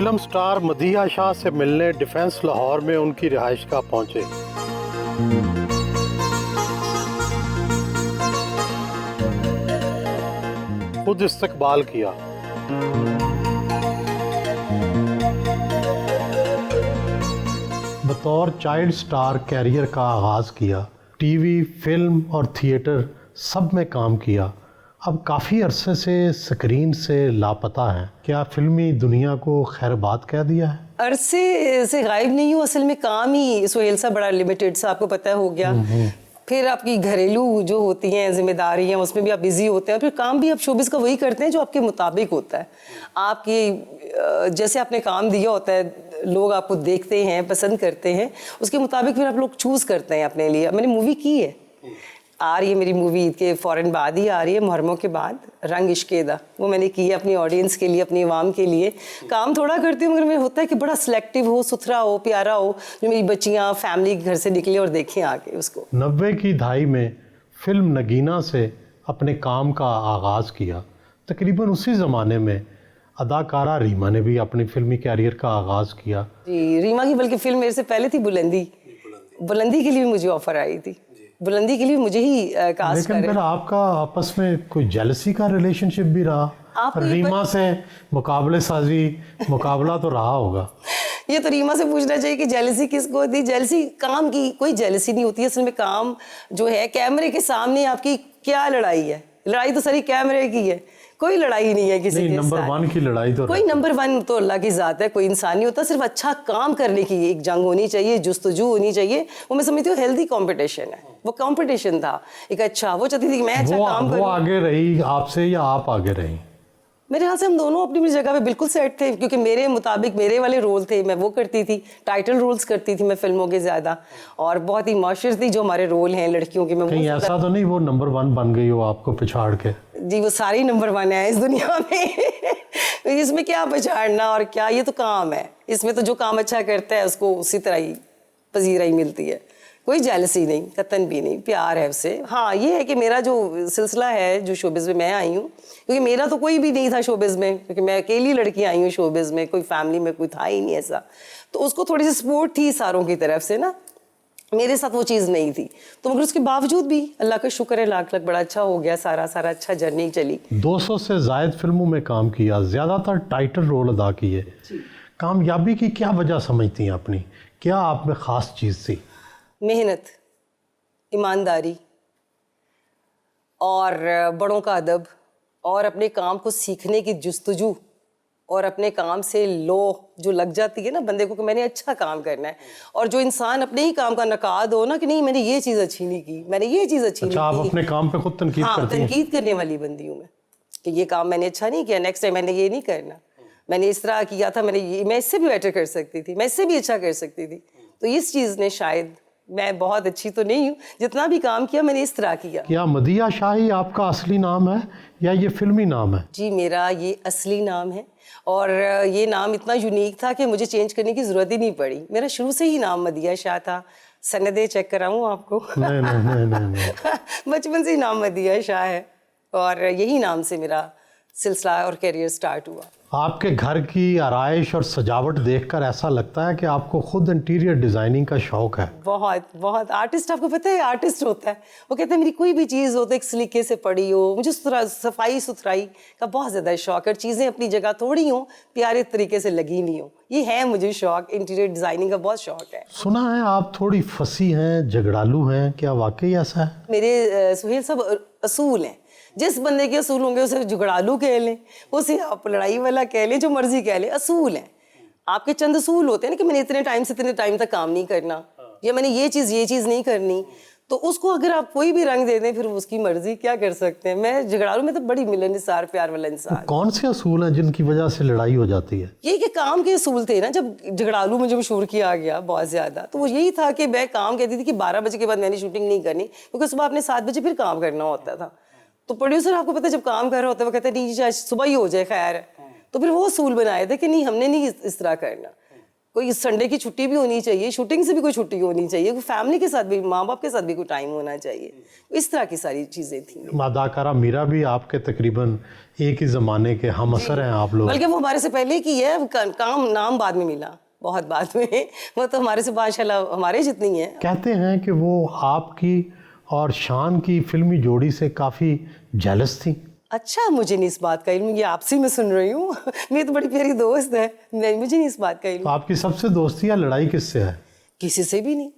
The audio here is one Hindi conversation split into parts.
फिल्म स्टार मदीहा शाह से मिलने डिफेंस लाहौर में उनकी रिहाइशगाह पहुंचे। खुद इस्तकबाल किया। बतौर चाइल्ड स्टार कैरियर का आगाज़ किया। टीवी, फिल्म और थिएटर सब में काम किया। अब काफ़ी अरसे से स्क्रीन से लापता हैं। क्या फिल्मी दुनिया को खैरबाद कह दिया है? अरसे से गायब नहीं हूँ, असल में काम ही सुहेल सा बड़ा लिमिटेड सा आपको पता हो गया। फिर आपकी घरेलू जो होती हैं जिम्मेदारियाँ, उसमें भी आप बिजी होते हैं। फिर काम भी आप शोबिज़ का वही करते हैं जो आपके मुताबिक होता है। आपकी जैसे आपने काम दिया होता है, लोग आपको देखते हैं, पसंद करते हैं, उसके मुताबिक फिर आप लोग चूज़ करते हैं अपने लिए। मैंने मूवी की है, आ रही है मेरी मूवी ईद के फ़ौरन बाद ही आ रही है, मुहर्रमों के बाद, रंग इश्क़-ए-दा। वो मैंने की है अपनी ऑडियंस के लिए, अपनी आवाम के लिए। काम थोड़ा करती हूँ मगर मेरा होता है कि बड़ा सिलेक्टिव हो, सुथरा हो, प्यारा हो, जो मेरी बच्चियाँ फैमिली घर से निकले और देखें आके उसको। 90 की दहाई में फिल्म नगीना से अपने काम का आगाज़ किया। तकरीबन उसी ज़माने में अदाकारा रीमा ने भी अपनी फिल्मी कैरियर का आगाज़ किया। जी, रीमा की बल्कि फिल्म मेरे से पहले थी बुलंदी। बुलंदी के लिए भी मुझे ऑफ़र आई थी। बुलंदी के लिए मुझे ही कास्ट लेकिन फिर आपका आपस में कोई जेलसी का रिलेशनशिप भी रहा? रीमा से मुकाबले साजी, मुकाबला तो रहा होगा। ये तो रीमा से पूछना चाहिए कि जेलसी किसको थी। जेलसी काम की कोई जेलसी नहीं होती है असल में। काम जो है कैमरे के सामने आपकी क्या लड़ाई है? लड़ाई तो सारी कैमरे की है, कोई लड़ाई नहीं है किसी के साथ। नंबर 1 की लड़ाई तो कोई नंबर 1 तो अल्लाह की ज़ात है, कोई इंसान नहीं होता। सिर्फ अच्छा काम करने की एक जंग होनी चाहिए, जुस्तजू होनी चाहिए। वो मैं समझती हूँ हेल्दी कंपटीशन है। वो कंपटीशन था एक अच्छा, वो चाहती थी कि मैं अच्छा काम करूँ। वो आगे रही आपसे या आप आगे रही? मेरे ख्याल से हम दोनों अपनी अपनी जगह पे बिल्कुल सेट थे, क्योंकि मेरे मुताबिक मेरे वाले रोल थे, मैं वो करती थी। टाइटल रोल्स करती थी मैं फिल्मों के ज़्यादा, और बहुत ही मौशर थी जो हमारे रोल हैं लड़कियों के। मैं कहीं ऐसा तो नहीं वो नंबर 1 बन गई हो आपको पछाड़ के? जी, वो सारे नंबर 1 है इस दुनिया में। इसमें क्या पछाड़ना और क्या, ये तो काम है। इसमें तो जो काम अच्छा करता है उसको उसी तरह ही पजीराई मिलती है। कोई जेलसी नहीं, कतन भी नहीं, प्यार है उससे। हाँ, ये है कि मेरा जो सिलसिला है, जो शोबिज़ में मैं आई हूँ, क्योंकि मेरा तो कोई भी नहीं था शोबिज़ में, क्योंकि मैं अकेली लड़की आई हूँ शोबिज़ में, कोई फैमिली में कोई था ही नहीं ऐसा। तो उसको थोड़ी सी सपोर्ट थी सारों की तरफ से ना, मेरे साथ वो चीज़ नहीं थी। तो मगर उसके बावजूद भी अल्लाह का शुक्र है, लाख लाख बड़ा अच्छा हो गया, सारा अच्छा जर्नी चली। 200 से ज़ायद फिल्मों में काम किया, ज़्यादातर टाइटल रोल अदा किए। कामयाबी की क्या वजह समझती हैं अपनी? क्या आप में ख़ास चीज़ थी? मेहनत, ईमानदारी और बड़ों का अदब, और अपने काम को सीखने की जुस्तजू, और अपने काम से लो जो लग जाती है ना बंदे को कि मैंने अच्छा काम करना है। और जो इंसान अपने ही काम का नकाद हो ना कि नहीं मैंने ये चीज़ अच्छी नहीं की, मैंने ये चीज़ अच्छी नहीं की। आप अपने काम पे खुद तनकीद करती हैं? तनकीद करने वाली बंदी हूँ मैं कि ये काम मैंने अच्छा नहीं किया, नेक्स्ट टाइम मैंने ये नहीं करना, मैंने इस तरह किया था, मैं इससे भी बेटर कर सकती थी, मैं इससे भी अच्छा कर सकती थी। तो इस चीज़ ने शायद, मैं बहुत अच्छी तो नहीं हूँ, जितना भी काम किया मैंने इस तरह किया। क्या मदीहा शाह ही आपका असली नाम है या ये फिल्मी नाम है? जी, मेरा ये असली नाम है, और ये नाम इतना यूनिक था कि मुझे चेंज करने की ज़रूरत ही नहीं पड़ी। मेरा शुरू से ही नाम मदीहा शाह था। सनदे चेक कराऊँ आपको? नहीं। बचपन से ही नाम मदीहा शाह है, और यही नाम से मेरा सिलसिला और करियर स्टार्ट हुआ। आपके घर की आराइश और सजावट देखकर ऐसा लगता है कि आपको खुद इंटीरियर डिज़ाइनिंग का शौक़ है। बहुत बहुत। आर्टिस्ट, आपको पता है आर्टिस्ट होता है, वो कहते हैं मेरी कोई भी चीज़ हो तो एक सलीके से पड़ी हो। मुझे सफाई सुथराई का बहुत ज़्यादा शौक़ है, चीज़ें अपनी जगह थोड़ी हों, प्यारे तरीके से लगी नहीं हो, ये है मुझे शौक़। इंटीरियर डिज़ाइनिंग का बहुत शौक़ है। सुना है आप थोड़ी फंसी हैं, झगड़ालू हैं, क्या वाकई ऐसा है? मेरे सुहेल साहब असूल हैं। जिस बंदे के असूल होंगे उसे झगड़ालू कह लें, उसे आप लड़ाई वाला कह लें, जो मर्जी कह लें, असूल हैं। आपके चंद असूल होते हैं ना कि मैंने इतने टाइम से इतने टाइम तक काम नहीं करना, या मैंने ये चीज़ नहीं करनी। तो उसको अगर आप कोई भी रंग दे दें फिर उसकी मर्जी, क्या कर सकते हैं। मैं झगड़ालू में तो बड़ी मिलनसार प्यार वाला इंसान। कौन से असूल हैं जिनकी वजह से लड़ाई हो जाती है? ये कि काम के असूल थे ना, जब झगड़ालू मुझे मशहूर किया गया बहुत ज़्यादा, तो वो यही था कि मैं काम कहती थी कि 12 बजे के बाद मैंने शूटिंग नहीं करनी, क्योंकि सुबह अपने 7 बजे फिर काम करना होता था। तो प्रोड्यूसर, आपको पता है, जब काम कर रहा होता है वो कहते हैं नहीं चाहे सुबह ही हो जाए खैर है। तो फिर वो असूल बनाए थे कि नहीं, हमने नहीं इस तरह करना। कोई संडे की छुट्टी भी होनी चाहिए, शूटिंग से भी कोई छुट्टी होनी चाहिए, कोई फैमिली के साथ भी, माँ बाप के साथ भी कोई टाइम होना चाहिए। इस तरह की सारी चीज़ें थी। अदाकारा मीरा भी आपके तकरीबन एक ही ज़माने के हम असर हैं आप लोग। बल्कि वो हमारे से पहले की है, काम नाम बाद में मिला, बहुत बाद में। वो तो हमारे से माशाल्लाह हमारे जितनी है। कहते हैं कि वो आपकी और शान की फिल्मी जोड़ी से काफ़ी जेलस थी। अच्छा, मुझे नहीं इस बात का इल्म, ये आपसे मैं सुन रही हूँ। मेरी तो बड़ी प्यारी दोस्त है, मुझे नहीं इस बात का इल्म। तो आपकी सबसे दोस्ती या लड़ाई किससे है? किसी से भी नहीं,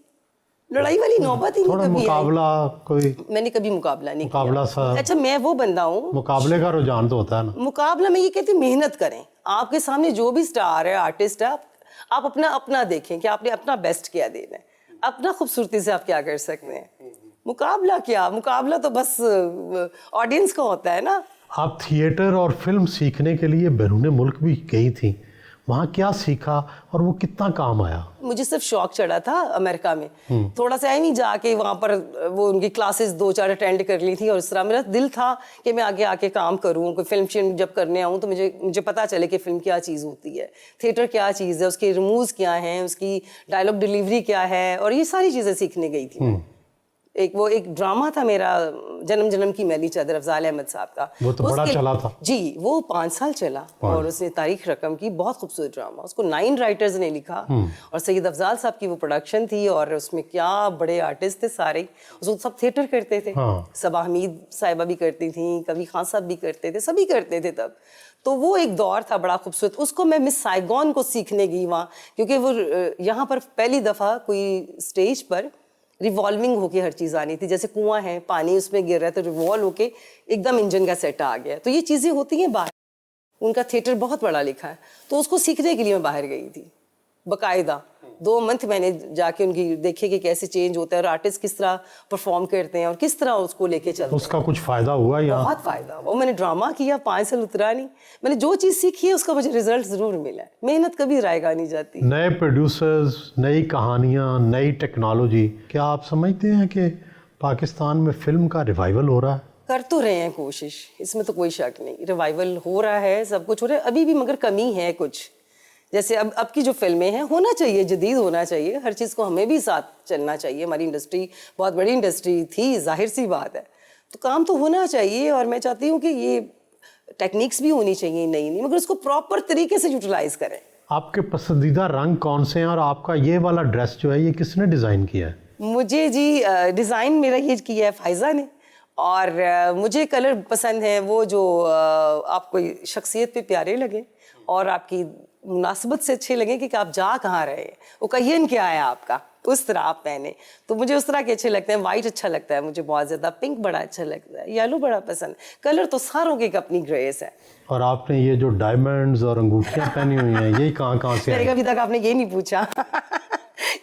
लड़ाई वाली नौबत ही नहीं कभी मुकाबला कोई? मैंने कभी मुकाबला नहीं मुकाबला किया। अच्छा, मैं वो बंदा हूँ, मुकाबले का रुझान तो होता है ना। मुकाबला मैं ये कहती हूँ, मेहनत करें। आपके सामने जो भी स्टार है, आर्टिस्ट है, आप अपना देखें कि आपने अपना बेस्ट क्या देना है, अपना खूबसूरती से आप क्या कर सकते हैं। मुकाबला क्या, मुकाबला तो बस ऑडियंस का होता है ना। आप थिएटर और फिल्म सीखने के लिए बैरून मुल्क भी गई थी, वहाँ क्या सीखा और वो कितना काम आया? मुझे सिर्फ शौक चढ़ा था अमेरिका में, थोड़ा सा नहीं जाके वहाँ पर वो उनकी क्लासेस 2-4 अटेंड कर ली थी, और इस तरह मेरा दिल था कि मैं आगे आके काम करूँ, कोई फिल्म जब करने आऊँ तो मुझे पता चले कि फिल्म क्या चीज़ होती है, थिएटर क्या चीज़ है, उसके रिमूव्स क्या हैं, उसकी डायलॉग डिलीवरी क्या है, और ये सारी चीज़ें सीखने गई थी। एक ड्रामा था मेरा, जन्म जन्म की मैली चादर, अफजाल अहमद साहब का। वो तो बड़ा चला था जी, वो 5 साल चला और उसने तारीख रकम की, बहुत खूबसूरत ड्रामा। उसको 9 राइटर्स ने लिखा और सैयद अफजाल साहब की वो प्रोडक्शन थी, और उसमें क्या बड़े आर्टिस्ट थे सारे, उसको सब थिएटर करते थे। सबा हमीद साहिबा भी करती थी, कभी खान साहब भी करते थे, सभी करते थे तब। तो वो एक दौर था बड़ा खूबसूरत। उसको मैं मिस साइगॉन को सीखने गई वहाँ, क्योंकि वो यहाँ पर पहली दफ़ा कोई स्टेज पर रिवॉल्विंग होके हर चीज़ आनी थी, जैसे कुआं है, पानी उसमें गिर रहा है तो रिवॉल्व होके एकदम इंजन का सेट आ गया। तो ये चीज़ें होती हैं बाहर, उनका थिएटर बहुत बड़ा लिखा है, तो उसको सीखने के लिए मैं बाहर गई थी बकायदा। 2 मंथ मैंने जाके उनकी देखे कि कैसे चेंज होता है और आर्टिस्ट किस तरह परफॉर्म करते हैं और किस तरह उसको लेके चलते हैं। उसका कुछ फ़ायदा हुआ या? बहुत फ़ायदा हुआ। मैंने ड्रामा किया, 5 साल उतरा नहीं, मैंने जो चीज़ सीखी है उसका मुझे रिजल्ट ज़रूर मिला है। मेहनत कभी रायगा नहीं जाती। नए प्रोड्यूसर्स, नई कहानियाँ, नई टेक्नोलॉजी, क्या आप समझते हैं कि पाकिस्तान में फिल्म का रिवाइवल हो रहा है? कर तो रहे हैं कोशिश, इसमें तो कोई शक नहीं, रिवाइवल हो रहा है, सब कुछ हो रहा है, अभी भी मगर कमी है कुछ। जैसे अब की जो फिल्में हैं, होना चाहिए, जदीद होना चाहिए, हर चीज़ को हमें भी साथ चलना चाहिए। हमारी इंडस्ट्री बहुत बड़ी इंडस्ट्री थी, जाहिर सी बात है, तो काम तो होना चाहिए। और मैं चाहती हूँ कि ये टेक्निक्स भी होनी चाहिए नई नई, मगर उसको प्रॉपर तरीके से यूटिलाइज करें। आपके पसंदीदा रंग कौन से हैं और आपका ये वाला ड्रेस जो है ये किसने डिज़ाइन किया है? मुझे जी डिज़ाइन मेरा ये किया है फ़ायज़ा ने, और मुझे कलर पसंद है वो जो आपको शख्सियत पे प्यारे लगे और आपकी मुनासिबत से अच्छे लगे कि आप जा कहाँ रहे हैं, वो कहियन क्या है आपका, उस तरह आप पहने। तो मुझे उस तरह के अच्छे लगते हैं। वाइट अच्छा लगता है मुझे बहुत ज़्यादा, पिंक बड़ा अच्छा लगता है, येलो बड़ा पसंद। कलर तो सारों की एक अपनी ग्रेस है। और आपने ये जो डायमंड्स और अंगूठियाँ पहनी हुई हैं, ये कहाँ से आई? अभी तक आपने ये नहीं पूछा।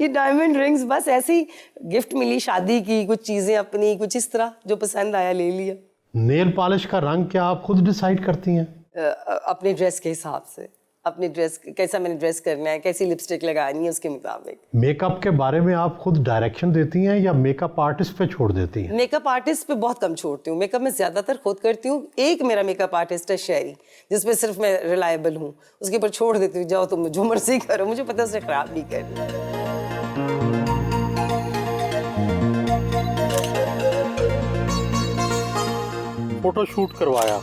ये डायमंड रिंग्स बस ऐसी गिफ्ट मिली शादी की, कुछ चीज़ें अपनी, कुछ इस तरह जो पसंद आया ले लिया। नेल पॉलिश का रंग क्या आप खुद डिसाइड करती हैं? अपने ड्रेस के हिसाब से, अपनी ड्रेस कैसा मैंने ड्रेस करना है, कैसी लिपस्टिक लगानी है, उसके मुताबिक। मेकअप के बारे में आप खुद डायरेक्शन देती हैं या मेकअप आर्टिस्ट पे छोड़ देती हैं? मेकअप आर्टिस्ट पे बहुत कम छोड़ती हूँ, मेकअप मैं ज़्यादातर खुद करती हूँ। एक मेरा मेकअप आर्टिस्ट है शहरी, जिसमें सिर्फ मैं रिलायबल हूँ, उसके ऊपर छोड़ देती हूँ, जाओ तुम जो मर्जी करो, मुझे पता है उसे ख़राब नहीं करना। फोटो शूट करवाया,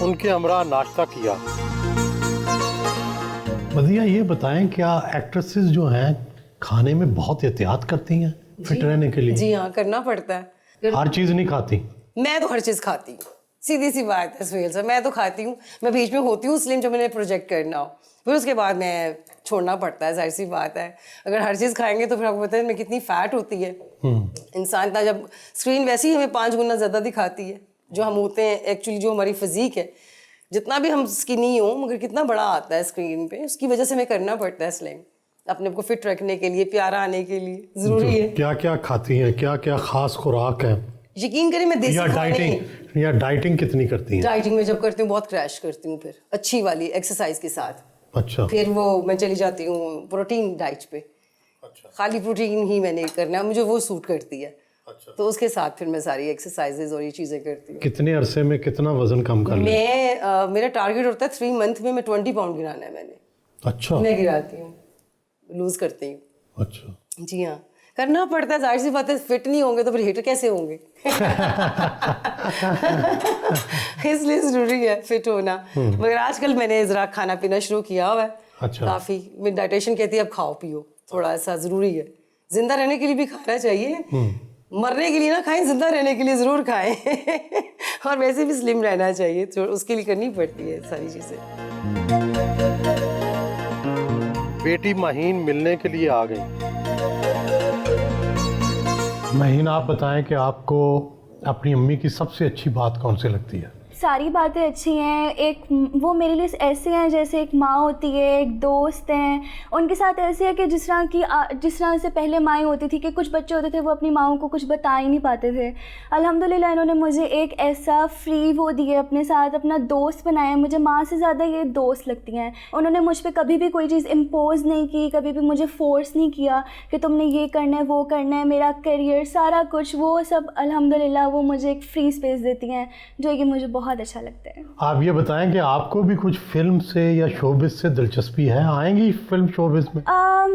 उनके हमरा नाश्ता किया। मदिया, ये बताएं क्या एक्ट्रेसेस जो हैं खाने में बहुत एहतियात करती हैं फिट रहने के लिए? जी हाँ, करना पड़ता है। हर चीज़ नहीं खाती? मैं तो हर चीज़ खाती हूँ, सीधी सी बात है सुहेल सर, मैं तो खाती हूँ। मैं बीच में होती हूँ स्लिम जब मैंने प्रोजेक्ट करना हो, फिर उसके बाद मैं छोड़ना पड़ता है, जाहिर सी बात है। अगर हर चीज़ खाएंगे तो फिर आपको पता है में कितनी फ़ैट होती है। इंसान का जब स्क्रीन वैसे ही हमें 5 गुना ज़्यादा दिखाती है जो हम होते हैं एक्चुअली, जो हमारी फिज़ीक है। जितना भी हम स्किनी हो मगर कितना बड़ा आता है स्क्रीन पे, उसकी वजह से हमें करना पड़ता है स्लिम। अपने को फिट रखने के लिए, प्यारा आने के लिए ज़रूरी है। क्या क्या खाती हैं, क्या क्या खास खुराक है, यकीन करें मैं देसी या डाइटिंग कितनी करती हैं? डाइटिंग में जब करती हूँ बहुत क्रैश करती हूँ, फिर अच्छी वाली एक्सरसाइज के साथ। अच्छा। फिर वो मैं चली जाती हूँ प्रोटीन डाइट पे। अच्छा। खाली प्रोटीन ही मैंने करना है, मुझे वो सूट करती है। अच्छा। तो उसके साथ फिर मैं सारी एक्सरसाइजेज और ये चीज़ें करती हूँ। कितने अरसे में कितना वजन कम कर लें? मेरा टारगेट होता है 3 मंथ में मैं 20 पाउंड गिराना है मैंने। अच्छा। मैं गिराती हूँ, लूज करती हूँ। अच्छा। जी हाँ, करना पड़ता है, जाहिर सी बात है, फिट नहीं होंगे तो फिर हिट कैसे होंगे। इसलिए जरूरी है फिट होना। मगर आजकल मैंने जरा खाना पीना शुरू किया हुआ है। अच्छा। काफी मेरी डाइटिशियन कहती है अब खाओ पियो थोड़ा सा, जरूरी है। जिंदा रहने के लिए भी खाना चाहिए, मरने के लिए ना खाएं, जिंदा रहने के लिए जरूर खाएं। और वैसे भी स्लिम रहना चाहिए, तो उसके लिए करनी पड़ती है सारी चीजें। बेटी महीन मिलने के लिए आ गई। महीन, आप बताएं कि आपको अपनी अम्मी की सबसे अच्छी बात कौन सी लगती है? सारी बातें अच्छी हैं। एक वो मेरे लिए ऐसे हैं जैसे एक माँ होती है, एक दोस्त हैं। उनके साथ ऐसे है कि जिस तरह से पहले माएँ होती थी कि कुछ बच्चे होते थे वो अपनी माँओं को कुछ बता ही नहीं पाते थे। अल्हम्दुलिल्लाह इन्होंने मुझे एक ऐसा फ्री वो दिए, अपने साथ अपना दोस्त बनाया। मुझे माँ से ज़्यादा ये दोस्त लगती हैं। उन्होंने मुझ पर कभी भी कोई चीज़ इम्पोज नहीं की, कभी भी मुझे फोर्स नहीं किया कि तुमने ये करना है वो करना है, मेरा करियर सारा कुछ वो सब अल्हम्दुलिल्लाह वो मुझे एक फ्री स्पेस देती हैं, जो कि मुझे बहुत अच्छा लगता है। आप ये बताएं कि आपको भी कुछ फिल्म से या शोबिज़ से दिलचस्पी है? आएंगी फिल्म शोबिज़ में?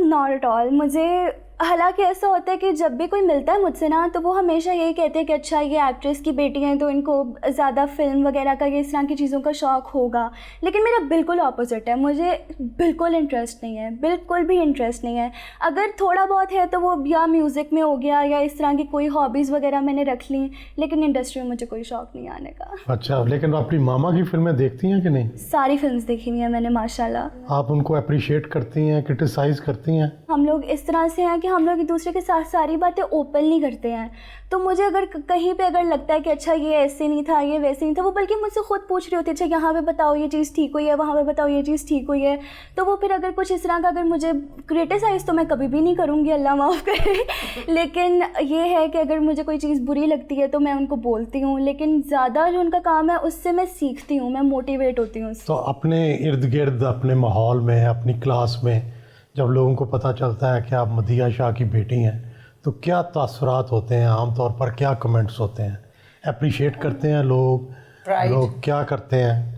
Not at all. मुझे हालांकि ऐसा होता है कि जब भी कोई मिलता है मुझसे ना, तो वो हमेशा यही कहते हैं कि अच्छा ये एक्ट्रेस की बेटी हैं तो इनको ज़्यादा फिल्म वगैरह का, ये इस तरह की चीज़ों का शौक़ होगा। लेकिन मेरा बिल्कुल ऑपोजिट है, मुझे बिल्कुल इंटरेस्ट नहीं है, बिल्कुल भी इंटरेस्ट नहीं है। अगर थोड़ा बहुत है तो वो या म्यूज़िक में हो गया या इस तरह की कोई हॉबीज़ वगैरह मैंने रख ली, लेकिन इंडस्ट्री में मुझे कोई शौक़ नहीं आने का। अच्छा, लेकिन अपनी मामा की फिल्में देखती हैं कि नहीं? सारी फिल्म देखी हुई है मैंने माशाल्लाह। आप उनको अप्रिशिएट करती हैं, क्रिटिसाइज़ करती हैं? हम लोग इस तरह से हैं कि हम लोग एक दूसरे के साथ सारी बातें ओपनली करते हैं। तो मुझे अगर कहीं पे अगर लगता है कि अच्छा ये ऐसे नहीं था, ये वैसे नहीं था, वो बल्कि मुझसे खुद पूछ रही होती है अच्छा यहाँ पे बताओ ये चीज़ ठीक हुई है, वहाँ पे बताओ ये चीज़ ठीक हुई है। तो वो फिर अगर कुछ इस तरह का अगर मुझे क्रिटिसाइज़ तो मैं कभी भी नहीं करूँगी, अल्लाह माफ़ करे। लेकिन ये है कि अगर मुझे कोई चीज़ बुरी लगती है तो मैं उनको बोलती हूँ, लेकिन ज़्यादा जो उनका काम है उससे मैं सीखती हूँ, मैं मोटिवेट होती हूँ। तो अपने इर्द गिर्द, अपने माहौल में, अपनी क्लास में जब लोगों को पता चलता है कि आप मदीहा शाह की बेटी हैं, तो क्या तासुरात होते हैं? आम तौर पर क्या कमेंट्स होते हैं? अप्रिशिएट करते हैं लोग क्या करते हैं?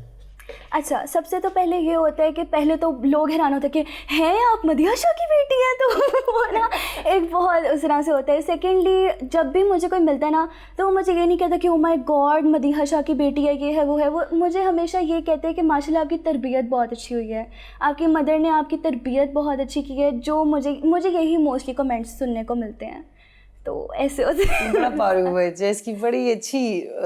अच्छा, सबसे तो पहले ये होता है कि पहले तो लोग हैरान होते हैं कि हैं आप मदीहा शाह की बेटी हैं, तो वो ना एक बहुत उस तरह से होता है। सेकेंडली, जब भी मुझे कोई मिलता है ना, तो वो मुझे ये नहीं कहता कि oh my God Madiha Shah की बेटी है, ये है वो है। वो मुझे हमेशा ये कहते हैं कि माशाल्लाह आपकी तरबियत बहुत अच्छी हुई है, आपकी मदर ने आपकी तरबियत बहुत अच्छी की है। जो मुझे यही मोस्टली कमेंट्स सुनने को मिलते हैं। तो ऐसे होते हैं। बड़ा पारू है, इसकी बड़ी अच्छी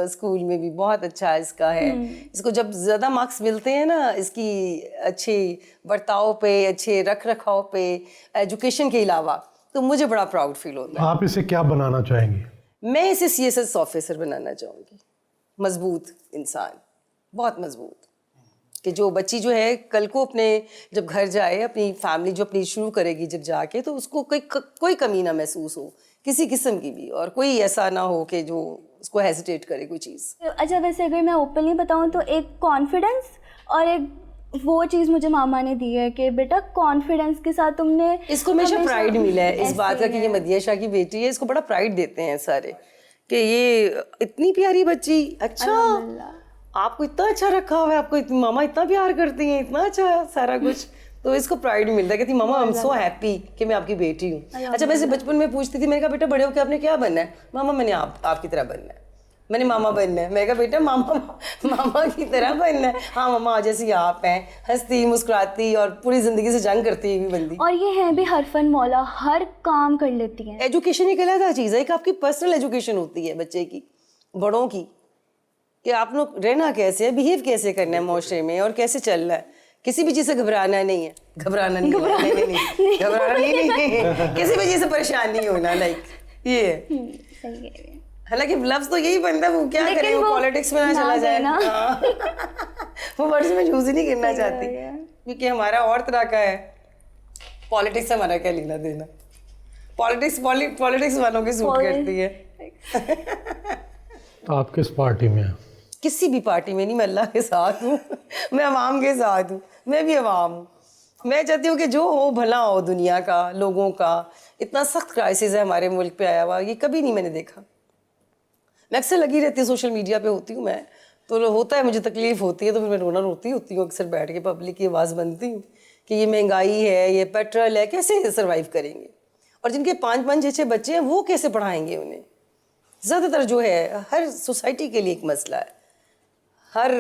स्कूल में भी बहुत अच्छा इसका है। इसको जब ज़्यादा मार्क्स मिलते हैं ना, इसकी अच्छे बर्ताव पे, अच्छे रख रखाव पे, एजुकेशन के अलावा, तो मुझे बड़ा प्राउड फील होता है। आप इसे क्या बनाना चाहेंगी? मैं इसे CSS ऑफिसर बनाना चाहूँगी। मजबूत इंसान, बहुत मजबूत, कि जो बच्ची जो है कल को अपने जब घर जाए, अपनी फैमिली जो अपनी शुरू करेगी जब जाके, तो उसको कोई कमी ना महसूस हो किसी किस्म की भी, और कोई ऐसा ना हो कि जो उसको हेजिटेट करे कोई चीज़। अच्छा, वैसे अगर मैं ओपनली बताऊं तो एक कॉन्फिडेंस और एक वो चीज़ मुझे मामा ने दी है कि बेटा कॉन्फिडेंस के साथ तुमने, इसको हमेशा प्राइड मिला है इस बात का कि ये मदीहा शाह की बेटी है। इसको बड़ा प्राइड देते हैं सारे कि ये इतनी प्यारी बच्ची। अच्छा, आपको इतना अच्छा रखा हुआ है, आपको मामा इतना प्यार करती हैं, इतना अच्छा सारा कुछ, तो इसको प्राइड मिलता है। कहती मामा आई एम सो हैप्पी कि मैं आपकी बेटी हूँ। अच्छा, वैसे बचपन में पूछती थी, मैंने कहा बेटा बड़े होकर आपने क्या बनना है? मामा मैंने आपकी तरह बनना है, मैंने मामा बनना है। मैं कहा बेटा मामा की तरह बनना है। हाँ मामा जैसी आप हैं, हंसती मुस्कुराती और पूरी ज़िंदगी से जंग करती हुई बंदी। और ये है भी हर फन मौला, हर काम कर लेती हैं। एजुकेशन एक अलग चीज़ है, एक आपकी पर्सनल एजुकेशन होती है बच्चे की, बड़ों की, कि आप लोग रहना कैसे है, बिहेव कैसे करना है माशरे में और कैसे चलना है। किसी भी चीज़ से घबराना नहीं है, घबराना नहीं, किसी भी चीज़ से परेशान नहीं होना, लाइक ये है। हालांकि लफ्ज़ तो यही बनता है, वो क्या करें, वो पॉलिटिक्स में ना चला जाए ना। वो वर्ड्स में यूज़ ही नहीं करना चाहती, क्योंकि हमारा और तरह का है। पॉलिटिक्स से हमारा क्या लेना देना? पॉलिटिक्स वालों की सूट करती है। तो आप किस पार्टी में हैं? किसी भी पार्टी में नहीं, मैं अल्लाह के साथ हूँ, मैं अवाम के साथ हूँ, मैं भी अवाम हूँ। मैं चाहती हूँ कि जो हो भला हो दुनिया का, लोगों का। इतना सख्त क्राइसिस है हमारे मुल्क पे आया हुआ, ये कभी नहीं मैंने देखा। मैं अक्सर लगी रहती हूँ, सोशल मीडिया पे होती हूँ मैं, तो होता है मुझे तकलीफ़ होती है, तो फिर मैं रोना रोती होती हूँ अक्सर बैठ के, पब्लिक की आवाज़ बनती हूँ कि ये महंगाई है, ये पेट्रोल है, कैसे सर्वाइव करेंगे? और जिनके 5-5 6-6 बच्चे हैं वो कैसे पढ़ाएंगे उन्हें? ज़्यादातर जो है हर सोसाइटी के लिए एक मसला है, हर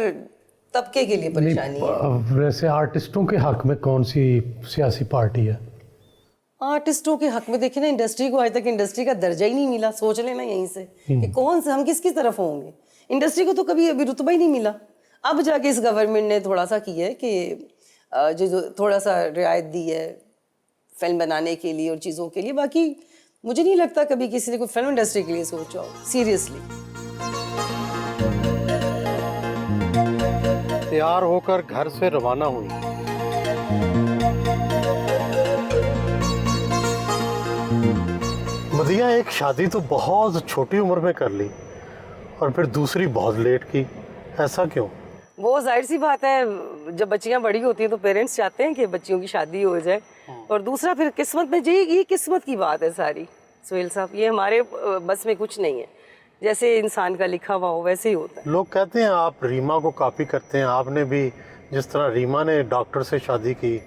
तबके के लिए परेशानी है। वैसे आर्टिस्टों के हक में कौन सी सियासी पार्टी है? आर्टिस्टों के हक में देखिए ना, इंडस्ट्री को आज तक इंडस्ट्री का दर्जा ही नहीं मिला। सोच लेना यहीं से कि कौन से हम किसकी तरफ होंगे। इंडस्ट्री को तो कभी अभी रुतबा ही नहीं मिला। अब जाके इस गवर्नमेंट ने थोड़ा सा किया है कि जो थोड़ा सा रियायत दी है फिल्म बनाने के लिए और चीज़ों के लिए। बाकी मुझे नहीं लगता कभी किसी ने कोई फिल्म इंडस्ट्री के लिए सोचा हो सीरियसली। तैयार होकर घर से रवाना हुई। मदिया, एक शादी तो बहुत छोटी उम्र में कर ली और फिर दूसरी बहुत लेट की, ऐसा क्यों? वो जाहिर सी बात है, जब बच्चियां बड़ी होती हैं तो पेरेंट्स चाहते हैं कि बच्चियों की शादी हो जाए। और दूसरा फिर किस्मत में, ये किस्मत की बात है सारी सुहेल साहब, ये हमारे बस में कुछ नहीं है। जैसे इंसान का लिखा हुआ हो वैसे ही होता है। लोग कहते हैं आप रीमा को कॉपी करते हैं। आपने भी जिस तरह रीमा ने डॉक्टर से शादी की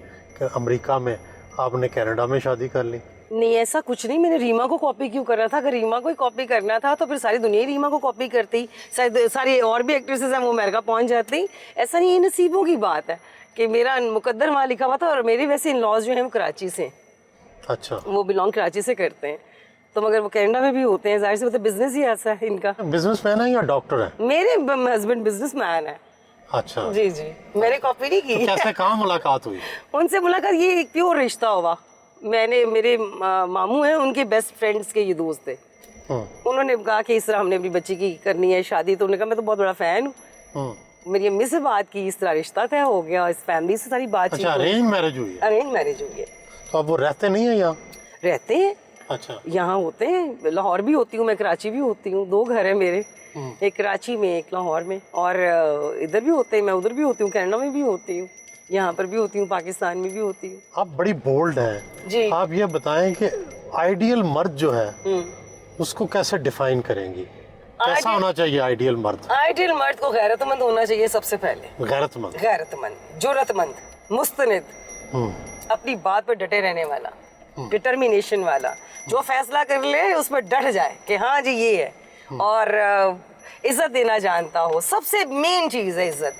अमेरिका में, आपने कनाडा में शादी कर ली। नहीं, ऐसा कुछ नहीं। मैंने रीमा को कॉपी क्यों करना था? अगर रीमा को ही कॉपी करना था तो फिर सारी दुनिया ही रीमा को कॉपी करती, शायद सारी और भी एक्ट्रेसेस हैं वो अमेरिका पहुंच जाती। ऐसा नहीं, ये नसीबों की बात है कि मेरा मुकद्दर वहाँ लिखा हुआ था। और मेरे वैसे इन लॉज जो हैं वो कराची से। अच्छा। वो बिलोंग कराची से करते हैं, तो मगर वो कनाडा में भी होते हैं। जाहिर से मतलब बिजनेस ही ऐसा है इनका। बिजनेसमैन है या डॉक्टर है? मेरे हस्बैंड बिजनेसमैन है। अच्छा जी जी, मैंने कॉपी नहीं की। तो कैसे कहाँ मुलाकात हुई? उनसे मुलाकात, ये एक प्योर रिश्ता हुआ। मेरे मामू हैं, उनके बेस्ट फ्रेंड्स के ये दोस्त थे। उन्होंने कहा कि इस तरह हमने अपनी बच्ची की करनी है शादी। तो उन्होंने कहा मैं तो बहुत बड़ा फैन हूँ। मेरी अम्मी से बात की, इस तरह रिश्ता तय हो गया। इस फैमिली से सारी बात। अच्छा, अरेंज मैरिज हुई है? अरेंज मैरिज हुई है। तो अब वो रहते नहीं है यहाँ? रहते हैं। अच्छा। यहाँ होते हैं, लाहौर भी होती हूँ मैं, कराची भी होती हूँ। 2 घर है मेरे, एक कराची में एक लाहौर में। और इधर भी होते हैं, मैं उधर भी होती हूँ, कनाडा में भी होती हूँ, यहाँ पर भी होती हूँ, पाकिस्तान में भी होती हूँ। आप बड़ी बोल्ड हैं जी। आप ये बताएं कि आइडियल मर्द जो है उसको कैसे डिफाइन करेंगी? कैसा होना चाहिए आइडियल मर्द? आइडियल मर्द को गैरतमंद होना चाहिए सबसे पहले। गैरतमंद, जुर्रतमंद, मुस्तनिद, अपनी बात पर डटे रहने वाला, डिटर्मिनेशन वाला, जो फैसला कर ले उस पर डट जाए कि हाँ जी ये है। और इज्जत देना जानता हो, सबसे मेन चीज है इज्जत।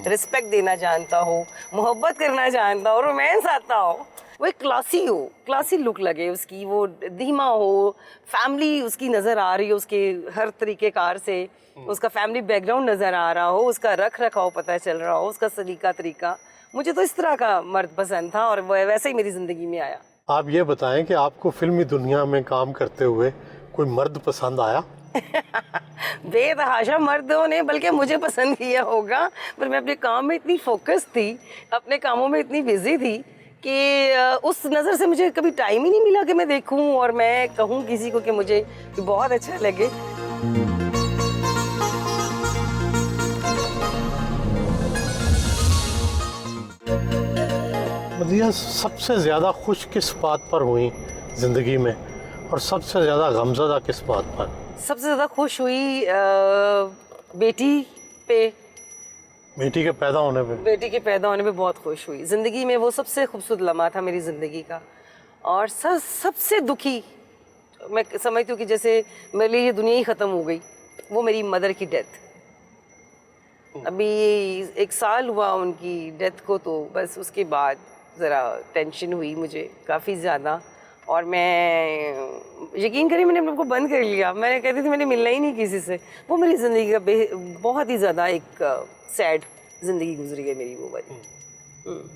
रिस्पेक्ट देना जानता हो, मोहब्बत करना जानता हो, रोमांस आता हो, वो एक क्लासी हो, क्लासी लुक लगे उसकी, वो धीमा हो, फैमिली उसकी नज़र आ रही हो उसके हर तरीके कार से, उसका फैमिली बैकग्राउंड नज़र आ रहा हो, उसका रख रखाव पता चल रहा हो, उसका सलीका तरीका। मुझे तो इस तरह का मर्द पसंद था और वैसे ही मेरी ज़िंदगी में आया। आप ये बताएं कि आपको फिल्मी दुनिया में काम करते हुए कोई मर्द पसंद आया? बेतहाशा मर्दों ने बल्कि मुझे पसंद किया होगा, पर मैं अपने काम में इतनी फोकस थी, अपने कामों में इतनी बिजी थी कि उस नज़र से मुझे कभी टाइम ही नहीं मिला कि मैं देखूं और मैं कहूं किसी को कि मुझे बहुत अच्छा लगे। मदिया, सबसे ज़्यादा खुश किस बात पर हुई ज़िंदगी में और सबसे ज़्यादा गमज़दा किस बात पर? सबसे ज़्यादा खुश हुई बेटी पे। बेटी के पैदा होने पे? बेटी के पैदा होने पे बहुत खुश हुई। ज़िंदगी में वो सबसे खूबसूरत लम्हा था मेरी ज़िंदगी का। और सबसे दुखी मैं समझती हूँ कि जैसे मेरे लिए ये दुनिया ही ख़त्म हो गई, वो मेरी मदर की डेथ। अभी 1 साल हुआ उनकी डेथ को, तो बस उसके बाद ज़रा टेंशन हुई मुझे काफ़ी ज़्यादा। और मैं यकीन करिए मैंने अपने को बंद कर लिया। मैं कहती थी मैंने मिलना ही नहीं किसी से। वो मेरी ज़िंदगी का बहुत ही ज़्यादा एक सैड ज़िंदगी गुजरी है मेरी वो वाली।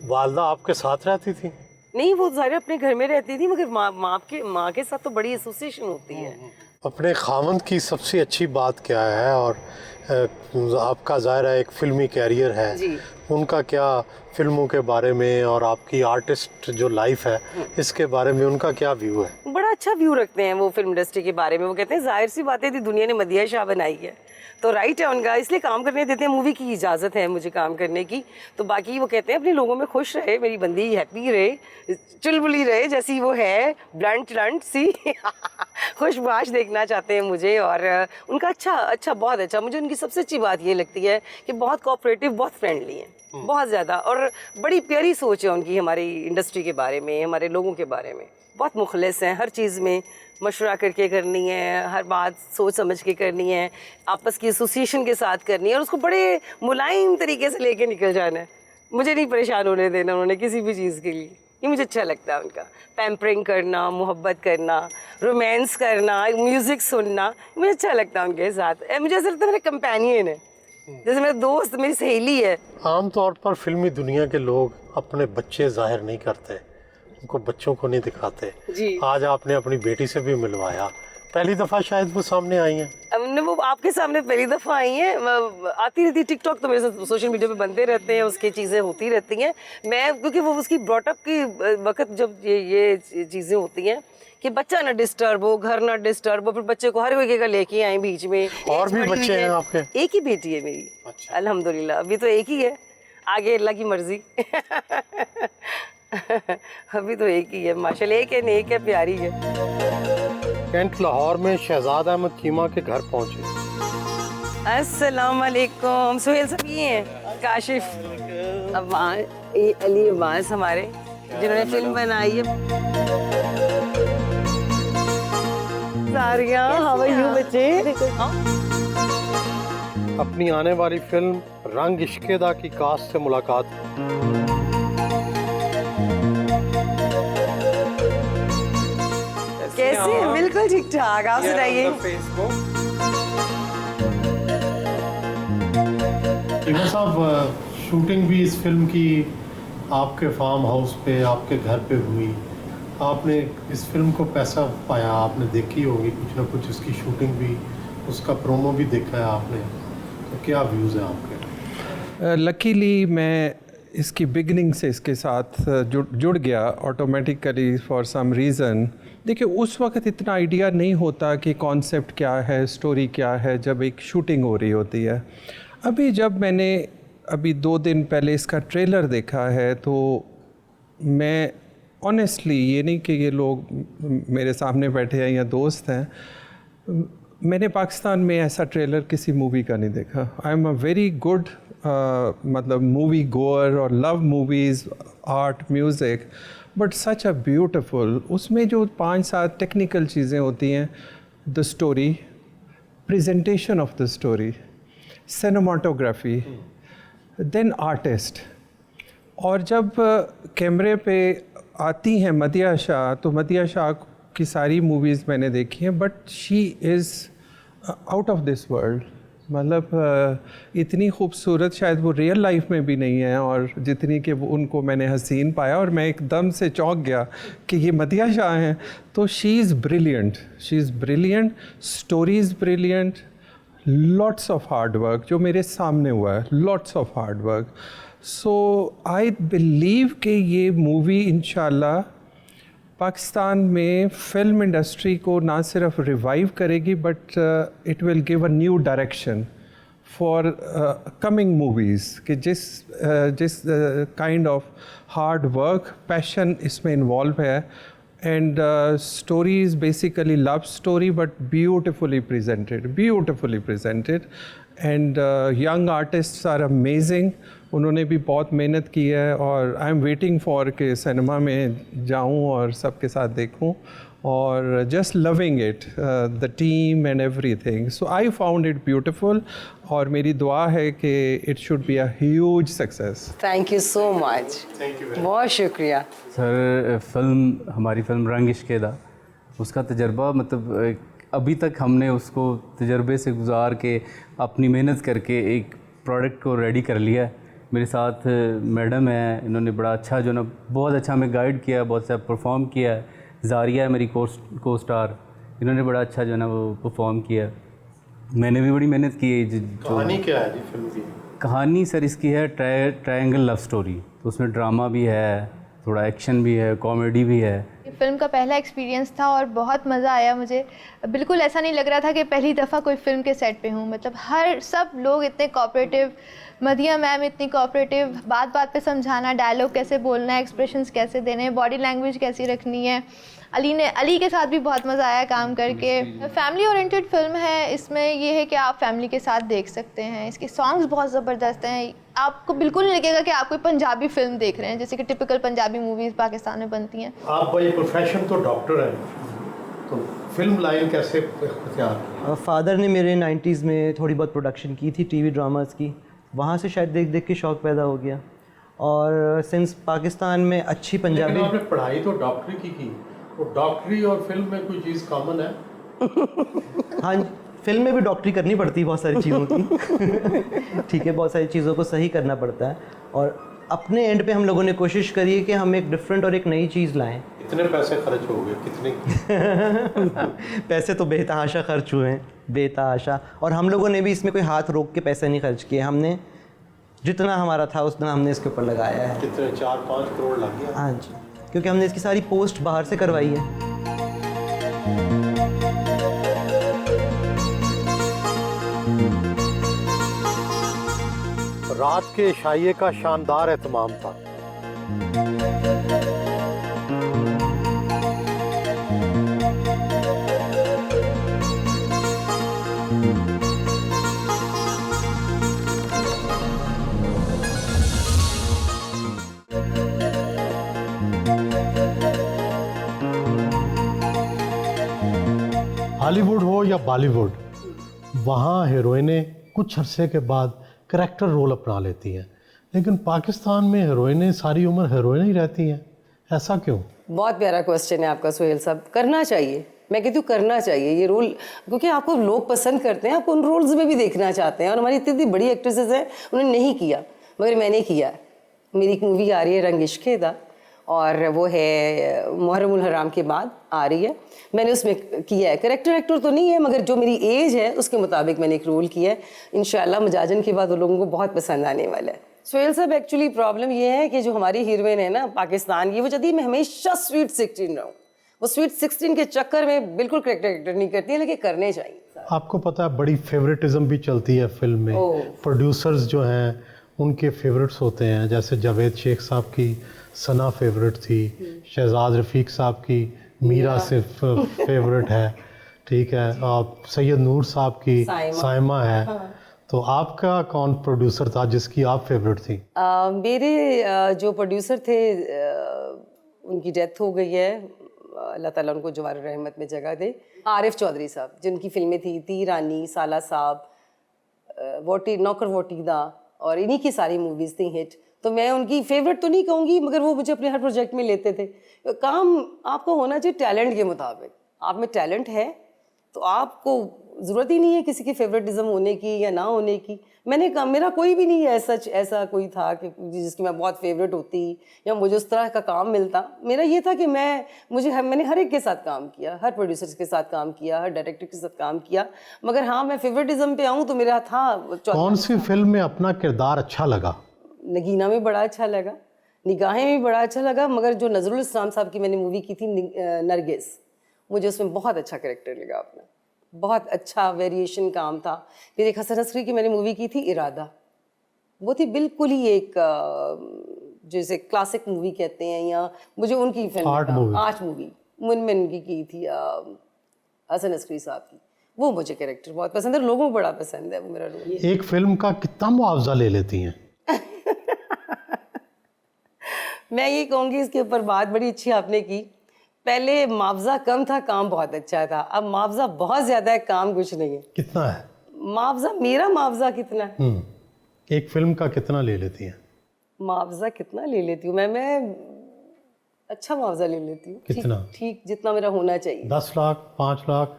वालदा आपके साथ रहती थी? नहीं, वो सारे अपने घर में रहती थी, मगर माँ के साथ तो बड़ी एसोसिएशन होती है। अपने खावंद की सबसे अच्छी बात क्या है और आपका ज़ाहिर है एक फ़िल्मी कैरियर है जी। उनका क्या फिल्मों के बारे में और आपकी आर्टिस्ट जो लाइफ है इसके बारे में उनका क्या व्यू है? बड़ा अच्छा व्यू रखते हैं वो फिल्म इंडस्ट्री के बारे में। वो कहते हैं जाहिर सी बात है थी दुनिया ने मदिया शाह बनाई है, तो राइट है उनका, इसलिए काम करने देते हैं। मूवी की इजाज़त है मुझे काम करने की। तो बाकी वो कहते हैं अपने लोगों में खुश रहे, मेरी बंदी हैप्पी रहे, चुलबुली रहे जैसी वो है, ब्लंट ब्लंट सी खुशबाश देखना चाहते हैं मुझे। और उनका अच्छा बहुत अच्छा, मुझे उनकी सबसे अच्छी बात ये लगती है कि बहुत कोऑपरेटिव, बहुत फ्रेंडली हैं, बहुत ज़्यादा, और बड़ी प्यारी सोच है उनकी हमारी इंडस्ट्री के बारे में, हमारे लोगों के बारे में। बहुत मुखलिस हैं, हर चीज़ में मशवरा करके करनी है, हर बात सोच समझ के करनी है, आपस की एसोसिएशन के साथ करनी है, और उसको बड़े मुलायम तरीके से लेके निकल जाना है। मुझे नहीं परेशान होने देना उन्होंने किसी भी चीज़ के लिए। ये मुझे अच्छा लगता है उनका, पैम्परिंग करना, मोहब्बत करना, रोमांस करना, म्यूज़िक सुनना, मुझे अच्छा लगता है उनके साथ। मुझे ऐसा लगता है मेरा कंपेनियन है, जैसे मेरा दोस्त, मेरी सहेली है। आमतौर पर फिल्मी दुनिया के लोग अपने बच्चे जाहिर नहीं करते, उनको बच्चों को नहीं दिखाते जी। आज आपने अपनी बेटी से भी मिलवाया, पहली दफ़ा शायद वो सामने आई हैं। हमने वो आपके सामने पहली दफ़ा आई हैं, आती रहती है टिकटॉक, तो मेरे साथ सोशल मीडिया पे बनते रहते हैं, उसकी चीज़ें होती रहती हैं। मैं क्योंकि वो उसकी ब्रॉटअप की वक्त जब ये चीज़ें होती हैं कि बच्चा ना डिस्टर्ब हो, घर ना डिस्टर्ब हो, फिर बच्चे को हर कोई का लेके आए बीच में। और भी बच्चे हैं आपके? एक ही बेटी है मेरी। अच्छा। अल्हम्दुलिल्लाह, अभी तो एक ही है, आगे अल्लाह की मर्जी। अभी तो एक ही है माशाल्लाह, एक है, नेक है, प्यारी है। कैंट लाहौर में शहजाद अहमद चीमा के घर पहुंचे। अस्सलाम वालेकुम। सुहेल साहब ये हैं काशिफ अली अब्बास हमारे, जिन्होंने फिल्म बनाई है। सारिया, हाउ आर यू बच्चे? अपनी आने वाली फिल्म रंग इश्केदा की कास्ट से मुलाकात। कैसे हैं? बिल्कुल ठीक ठाक, आप सुनाइए। इमरान साहब, शूटिंग भी इस फिल्म की आपके फार्म हाउस पे, आपके घर पे हुई। आपने इस फिल्म को पैसा पाया, आपने देखी होगी कुछ ना कुछ इसकी शूटिंग भी, उसका प्रोमो भी देखा है आपने, तो क्या व्यूज़ हैं आपके? लकीली मैं इसकी बिगनिंग से इसके साथ जुड़ गया ऑटोमेटिकली फॉर सम रीज़न। देखिए उस वक्त इतना आइडिया नहीं होता कि कॉन्सेप्ट क्या है, स्टोरी क्या है, जब एक शूटिंग हो रही होती है। अभी जब मैंने अभी 2 दिन पहले इसका ट्रेलर देखा है तो मैं ऑनेस्टली, ये नहीं कि ये लोग मेरे सामने बैठे हैं या दोस्त हैं, मैंने पाकिस्तान में ऐसा ट्रेलर किसी मूवी का नहीं देखा। I am a very good मतलब मूवी गोअर और love movies, art, music, but such a beautiful, उसमें जो 5-7 टेक्निकल चीज़ें होती हैं, the story, presentation of the story, cinematography, then artist. और जब कैमरे पे आती हैं मदिया शाह, तो मदिया शाह की सारी मूवीज़ मैंने देखी हैं, but she is out of this world. मतलब इतनी खूबसूरत शायद वो रियल लाइफ में भी नहीं है, और जितनी कि उनको मैंने हसीन पाया, और मैं एकदम से चौंक गया कि ये मदिया शाह हैं। तो she is brilliant, she is brilliant, stories brilliant, lots of hard work जो मेरे सामने हुआ है, lots of hard work. So I believe कि ये मूवी इंशाल्लाह पाकिस्तान में फ़िल्म इंडस्ट्री को ना सिर्फ रिवाइव करेगी, but it will give a new direction for coming movies, कि जिस kind of hard work, passion इसमें इन्वॉल्व है। And story is basically love story but beautifully presented and young artists are amazing. उन्होंने भी बहुत मेहनत की है, और आई एम वेटिंग फॉर के सिनेमा में जाऊं और सबके साथ देखूं, और just loving it, the team and everything. So I found it beautiful, और मेरी दुआ है कि it should be a huge success. Thank you so much, बहुत शुक्रिया सर। हमारी फिल्म रंग इश्केदा, उसका तजर्बा मतलब अभी तक हमने उसको तजर्बे से गुजार के अपनी मेहनत करके एक प्रोडक्ट को रेडी कर लिया है। मेरे साथ मैडम है, इन्होंने बड़ा अच्छा जो ना बहुत अच्छा हमें गाइड किया, बहुत अच्छा परफॉर्म किया है। जारिया है मेरी को स्टार, इन्होंने बड़ा अच्छा जो ना वो परफॉर्म किया। मैंने भी बड़ी मेहनत की है। कहानी क्या है जी फिल्म की? कहानी सर इसकी है ट्रायंगल लव स्टोरी, तो उसमें ड्रामा भी है, थोड़ा एक्शन भी है, कॉमेडी भी है। फिल्म का पहला एक्सपीरियंस था और बहुत मज़ा आया मुझे। बिल्कुल ऐसा नहीं लग रहा था कि पहली दफ़ा कोई फिल्म के सेट पे हूँ। मतलब सब लोग इतने कोऑपरेटिव, मदिया मैम इतनी कोऑपरेटिव, बात बात पे समझाना, डायलॉग कैसे बोलना है, एक्सप्रेशंस कैसे देने हैं, बॉडी लैंग्वेज कैसी रखनी है। अली के साथ भी बहुत मज़ा आया काम करके। फैमिली ओरिएंटेड फिल्म है, इसमें ये है कि आप फैमिली के साथ देख सकते हैं। इसके सॉन्ग्स बहुत ज़बरदस्त हैं, आपको बिल्कुल नहीं लगेगा कि आप कोई पंजाबी फिल्म देख रहे हैं, जैसे कि टिपिकल पंजाबी मूवीज़ पाकिस्तान में बनती हैं। आप भाई प्रोफेशन तो डॉक्टर हैं, तो फिल्म लाइन कैसे इख्तियार की? फादर ने मेरे 90s में थोड़ी बहुत प्रोडक्शन की थी टीवी ड्रामास की, वहाँ से शायद देख देख के शौक़ पैदा हो गया। और सिंस पाकिस्तान में अच्छी पंजाबी। लेकिन आपने पढ़ाई तो डॉक्टरी की, तो डॉक्टरी और फिल्म में कोई चीज़ कॉमन है? हाँ, फिल्म में भी डॉक्टरी करनी पड़ती है बहुत सारी चीज़ों की। ठीक है, बहुत सारी चीज़ों को सही करना पड़ता है, और अपने एंड पे हम लोगों ने कोशिश करी है कि हम एक डिफरेंट और एक नई चीज़ लाएं। कितने पैसे खर्च हो गए, कितने? पैसे तो बेतहाशा खर्च हुए हैं, बेतहाशा। और हम लोगों ने भी इसमें कोई हाथ रोक के पैसे नहीं खर्च किए, हमने जितना हमारा था उतना हमने इसके ऊपर लगाया है। कितने 4-5 करोड़ लग गया? हाँ जी, क्योंकि हमने इसकी सारी पोस्ट बाहर से करवाई है। रात के शाइए का शानदार एहतमाम था। हॉलीवुड हो या बॉलीवुड, वहाँ हीरोइनें कुछ अरसे के बाद करैक्टर रोल अपना लेती हैं, लेकिन पाकिस्तान में हीरोइनें सारी उम्र हीरोइन ही रहती हैं, ऐसा क्यों? बहुत प्यारा क्वेश्चन है आपका सुहेल साहब। करना चाहिए, मैं कहती हूँ करना चाहिए ये रोल, क्योंकि आपको लोग पसंद करते हैं, आपको उन रोल्स में भी देखना चाहते हैं। और हमारी इतनी बड़ी एक्ट्रेसेस हैं, उन्होंने नहीं किया, मगर मैंने किया। मेरी एक मूवी आ रही है रंग इश्क दा, और वो है मुहर्रम उल हराम के बाद आ रही है। मैंने उसमें किया है, करेक्टर एक्टर तो नहीं है, मगर जो मेरी एज है उसके मुताबिक मैंने एक रोल किया है। इंशाल्लाह मजाजन के बाद वो लोगों को बहुत पसंद आने वाला है। सुहेल साहब, एक्चुअली प्रॉब्लम ये है कि जो हमारी हीरोइन है ना पाकिस्तान की, वो चाहती है मैं हमेशा स्वीट 16 रहूँ। वो स्वीट 16 के चक्कर में बिल्कुल करेक्टर एक्टर नहीं करती है, लेकिन करने चाहिए। आपको पता है बड़ी फेवरेटिज्म भी चलती है फिल्म में। प्रोड्यूसर्स जो हैं उनके फेवरेट्स होते हैं, जैसे जावेद शेख साहब की सना फेवरेट थी, शहजाद रफ़ीक साहब की मीरा सिर्फ फेवरेट है, ठीक है, आप सैयद नूर साहब की साइमा है। हाँ। तो आपका कौन प्रोड्यूसर था जिसकी आप फेवरेट थी? मेरे जो प्रोड्यूसर थे उनकी डेथ हो गई है, अल्लाह ताला उनको जवार रहमत में जगह दे। आरिफ चौधरी साहब, जिनकी फिल्में थी ती रानी, साला साहब, वोटी नौकर वोटीदा, और इन्हीं की सारी मूवीज़ थी हिट। तो मैं उनकी फेवरेट तो नहीं कहूँगी, मगर वो मुझे अपने हर प्रोजेक्ट में लेते थे। काम आपको होना चाहिए टैलेंट के मुताबिक। आप में टैलेंट है तो आपको ज़रूरत ही नहीं है किसी की फेवरेटिज्म होने की या ना होने की। मैंने कहा मेरा कोई भी नहीं है ऐसा कोई था कि जिसकी मैं बहुत फेवरेट होती या मुझे उस तरह का काम मिलता। मेरा ये था कि मैंने हर एक के साथ काम किया, हर प्रोड्यूसर के साथ काम किया, हर डायरेक्टर के साथ काम किया, मगर हाँ मैं फेवरेटिज्म पे आऊँ तो मेरा था। कौन सी फिल्म में अपना किरदार अच्छा लगा? नगीना में बड़ा अच्छा लगा, निगाहें में बड़ा अच्छा लगा, मगर जो नज़रुल इस्लाम साहब की मैंने मूवी की थी नरगिस, मुझे उसमें बहुत अच्छा कैरेक्टर लगा अपना, बहुत अच्छा वेरिएशन काम था। फिर एक हसन अस्करी की मैंने मूवी की थी इरादा, वो थी बिल्कुल ही एक जैसे क्लासिक मूवी कहते हैं, या मुझे उनकी फिल्म आर्ट मूवी मुनमिन की थी हसन अस्करी साहब की, वो मुझे कैरेक्टर बहुत पसंद है, लोगों को बड़ा पसंद है वो मेरा रोल। एक फिल्म का कितना मुआवजा ले लेती हैं? मैं ये कहूँगी इसके ऊपर बात बड़ी अच्छी आपने की। पहले मुआवजा कम था, काम बहुत अच्छा था, अब मुआवजा बहुत ज़्यादा है, काम कुछ नहीं है। कितना है मुआवजा? मेरा मुआवजा कितना है? एक फिल्म का कितना ले लेती हैं? मुआवजा कितना ले लेती हूँ मैं अच्छा मुआवजा ले लेती हूँ। कितना? ठीक जितना मेरा होना चाहिए। 10 लाख, 5 लाख?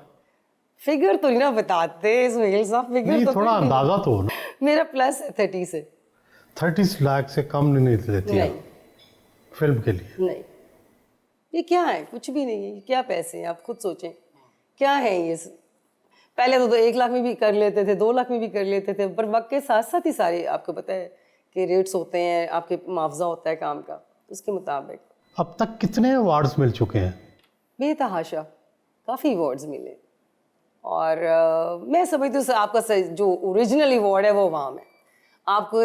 फिगर तो नहीं ना बताते सुहेल साहब, फिगर नहीं, तो थोड़ा अंदाजा तो हो ना। मेरा प्लस है 30 से। 30 लाख से कम नहीं लेती है फिल्म के लिए? नहीं, ये क्या है? कुछ भी नहीं है, ये क्या पैसे हैं? आप खुद सोचें क्या है ये। पहले तो 1 लाख में भी कर लेते थे, 2 लाख में भी कर लेते थे, पर वक्त के साथ साथ ही सारे आपको पता है कि रेट्स होते हैं, आपके मुआवजा होता है काम का, उसके मुताबिक। अब तक कितने अवार्ड्स मिल चुके हैं? बेतहाशा काफ़ी अवार्ड्स मिले, और मैं समझती हूँ आपका जो ओरिजिनल अवार्ड है वो अवाम है। आपको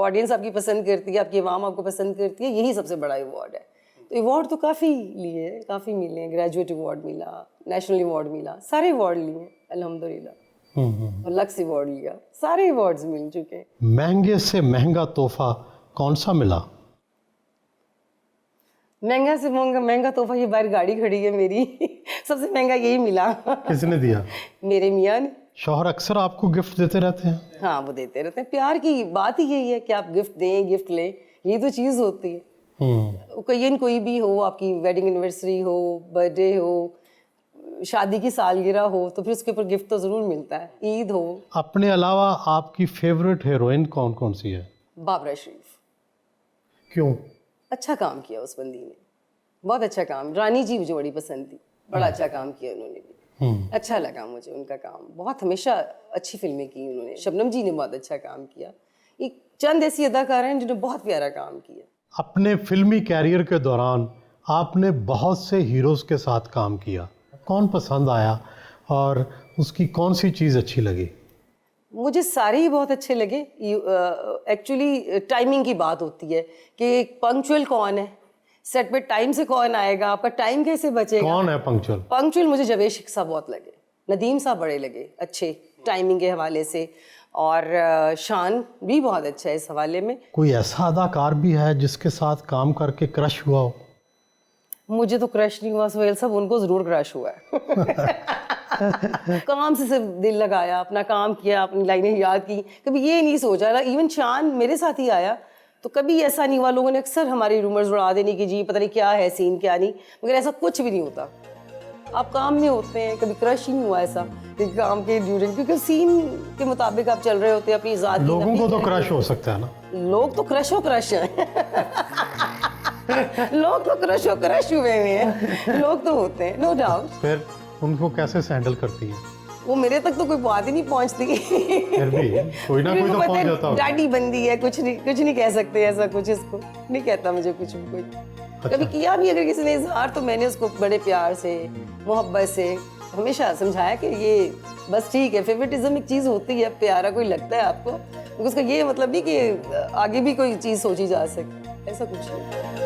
ऑडियंस आपकी पसंद करती है, आपकी अवाम आपको पसंद करती है, यही सबसे बड़ा अवार्ड है। तो अवार्ड तो काफ़ी लिए, काफ़ी मिले हैं। ग्रेजुएट अवार्ड मिला, नेशनल अवार्ड मिला, सारे अवार्ड लिए अल्हम्दुलिल्लाह। और लक्स अवार्ड लिया, सारे अवार्ड्स मिल चुके हैं। महंगे से महंगा तोहफा कौन सा मिला? महंगा से महंगा तोहफा, ये बाहर गाड़ी खड़ी है मेरी सबसे महंगा यही मिला। किसने दिया? मेरे मियाँ ने। शौहर अक्सर आपको गिफ्ट देते रहते हैं? हाँ, वो देते रहते हैं। प्यार की बात ही यही है कि आप गिफ्ट दें, गिफ्ट लें, ये तो चीज़ होती है। कोई भी हो, आपकी वेडिंग एनिवर्सरी हो, बर्थडे हो, शादी की सालगिरह हो, तो फिर उसके ऊपर गिफ्ट तो ज़रूर मिलता है। ईद हो। अपने अलावा आपकी फेवरेट हीरोइन कौन कौन सी है? बाबरा शरीफ। क्यों? अच्छा काम किया उस बंदी ने, बहुत अच्छा काम। रानी जी मुझे बड़ी पसंद थी, बड़ा अच्छा काम किया उन्होंने भी, अच्छा लगा मुझे उनका काम। बहुत हमेशा अच्छी फिल्में की उन्होंने। शबनम जी ने बहुत अच्छा काम किया। एक चंद ऐसी अदाकार हैं जिन्होंने बहुत प्यारा काम किया। अपने फिल्मी कैरियर के दौरान आपने बहुत से हीरोज़ के साथ काम किया, कौन पसंद आया और उसकी कौन सी चीज़ अच्छी लगी? मुझे सारे ही बहुत अच्छे लगे। एक्चुअली टाइमिंग की बात होती है कि पंक्चुअल कौन है, सेट पे टाइम से कौन आएगा, आपका टाइम कैसे बचेगा। कौन है पंक्चुअल? पंक्चुअल मुझे जावेद साहब बहुत लगे, नदीम साहब बड़े लगे अच्छे टाइमिंग के हवाले से, और शान भी बहुत अच्छा है इस हवाले में। कोई ऐसा अदाकार भी है जिसके साथ काम करके क्रश हुआ हो? मुझे तो क्रश नहीं हुआ सोहेल साहब, उनको ज़रूर क्रश हुआ है। काम से सिर्फ दिल लगाया, अपना काम किया, अपनी लाइनें याद की, कभी ये नहीं सोचा। इवन शान मेरे साथ ही आया तो कभी ऐसा नहीं हुआ। लोगों ने अक्सर हमारी रूमर्स उड़ा देनी कि जी पता नहीं क्या है सीन क्या नहीं, मगर ऐसा कुछ भी नहीं होता। आप काम में होते हैं, कभी क्रश ही नहीं हुआ ऐसा कि काम के ड्यूरिंग, क्योंकि सीन के मुताबिक आप चल रहे होते हैं अपनी ज़ात की। लोगों को तो क्रश हो सकता है ना? लोग तो क्रश हैं लोग तो क्रश हुए हैं, लोग तो होते हैं, नो डाउट। फिर उनको कैसे हैंडल करती है? वो मेरे तक तो कोई बात ही नहीं पहुंचती। फिर भी कोई ना कोई तो पहुंच जाता होगा। डैडी बंदी है, कुछ नहीं कह सकते ऐसा कुछ, इसको नहीं कहता मुझे कुछ भी कोई। कभी किया भी अगर किसी ने इजहार, तो मैंने उसको बड़े प्यार से, मोहब्बत से हमेशा समझाया कि ये बस ठीक है। फेवरेटिज्म एक चीज़ होती है, प्यारा कोई लगता है आपको, उसका ये मतलब नहीं कि आगे भी कोई चीज़ सोची जा सके, ऐसा कुछ नहीं।